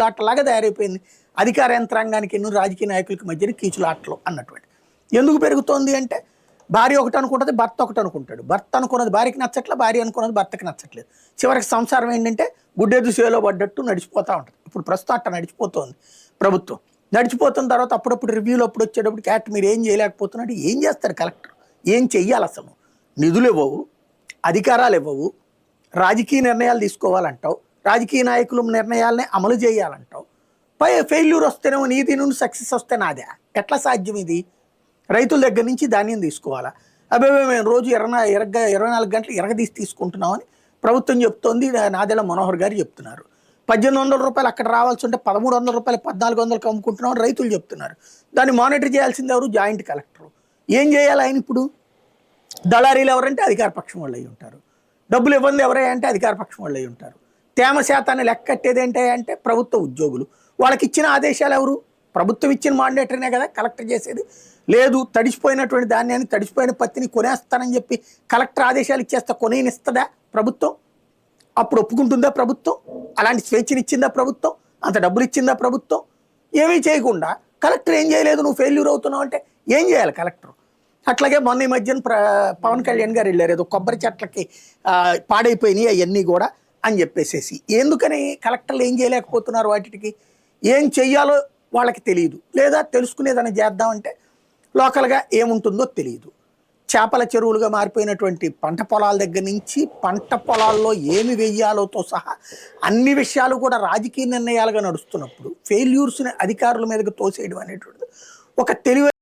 లాటలాగా తయారైపోయింది. అధికార యంత్రాంగానికి రాజకీయ నాయకులకి మధ్యన కీచులాటలు అన్నటువంటి. ఎందుకు పెరుగుతోంది అంటే భార్య ఒకటి అనుకుంటుంది, భర్త ఒకటి అనుకుంటాడు. భర్త అనుకున్నది భార్యకి నచ్చట్లే, భార్య అనుకున్నది భర్తకి నచ్చట్లేదు. చివరికి సంసారం ఏంటంటే గుడ్డెద్దు సేలో పడ్డట్టు నడిచిపోతూ ఉంటుంది. ఇప్పుడు ప్రస్తుతం అట్ట నడిచిపోతుంది ప్రభుత్వం. నడిచిపోతున్న తర్వాత అప్పుడప్పుడు రివ్యూలు అప్పుడు వచ్చేటప్పుడు క్యాట్ మీరు ఏం చేయలేకపోతున్నాడు. ఏం చేస్తారు కలెక్టర్? ఏం చెయ్యాలి అసలు? నిధులు ఇవ్వవు, అధికారాలు ఇవ్వవు, రాజకీయ నిర్ణయాలు తీసుకోవాలంటావు, రాజకీయ నాయకులు నిర్ణయాలని అమలు చేయాలంటావు. పై ఫెయిల్యూర్ వస్తేనేమో నీది నుండి సక్సెస్ వస్తే నాదే. ఎట్లా సాధ్యం ఇది? రైతుల దగ్గర నుంచి ధాన్యం తీసుకోవాలా? అబ్బాయి మేము రోజు 24 గంటలు ఎరగదీసి తీసుకుంటున్నామని ప్రభుత్వం చెప్తోంది. నాదెళ్ల మనోహర్ గారు చెప్తున్నారు. 1800 రూపాయలు అక్కడ రావాల్సి ఉంటే 1300 రూపాయలు 1400కి అమ్ముకుంటున్నామని రైతులు చెప్తున్నారు. దాన్ని మానిటర్ చేయాల్సింది ఎవరు? Joint collector. ఏం చేయాలి ఆయన ఇప్పుడు? దళారీలు ఎవరంటే అధికార పక్షం వాళ్ళు అయి ఉంటారు. డబ్బులు ఇవ్వండి ఎవరై అంటే అధికార పక్షం వాళ్ళు అయి ఉంటారు. తేమ శాతాన్ని లెక్కట్టేది ఏంటంటే ప్రభుత్వ ఉద్యోగులు. వాళ్ళకి ఇచ్చిన ఆదేశాలు ఎవరు? ప్రభుత్వం ఇచ్చిన మాండేటరీనే కదా కలెక్టర్ చేసేది. లేదు తడిసిపోయినటువంటి ధాన్యాన్ని, తడిసిపోయిన పత్తిని కొనేస్తానని చెప్పి కలెక్టర్ ఆదేశాలు ఇచ్చేస్తా కొనేనిస్తుందా ప్రభుత్వం? అప్పుడు ఒప్పుకుంటుందా ప్రభుత్వం? అలాంటి స్వేచ్ఛనిచ్చిందా ప్రభుత్వం? అంత డబ్బులు ఇచ్చిందా ప్రభుత్వం? ఏమీ చేయకుండా కలెక్టర్ ఏం చేయలేదు, నువ్వు ఫెయిల్యూర్ అవుతున్నావు అంటే ఏం చేయాలి కలెక్టర్? అట్లాగే మొన్న ఈ మధ్యన పవన్ కళ్యాణ్ గారు వెళ్ళారు, ఏదో కొబ్బరి చెట్లకి పాడైపోయినాయి అవన్నీ కూడా అని చెప్పేసేసి. ఎందుకని కలెక్టర్లు ఏం చేయలేకపోతున్నారు? వాటికి ఏం చెయ్యాలో వాళ్ళకి తెలియదు, లేదా తెలుసుకునేదని చేద్దామంటే లోకల్గా ఏముంటుందో తెలియదు. చేపల చెరువులుగా మారిపోయినటువంటి పంట పొలాల దగ్గర నుంచి పంట పొలాల్లో ఏమి వెయ్యాలోతో సహా అన్ని విషయాలు కూడా రాజకీయ నిర్ణయాలుగా నడుస్తున్నప్పుడు ఫెయిల్యూర్స్ని అధికారుల మీదకి తోసేయడం అనేటువంటిది ఒక తెలివి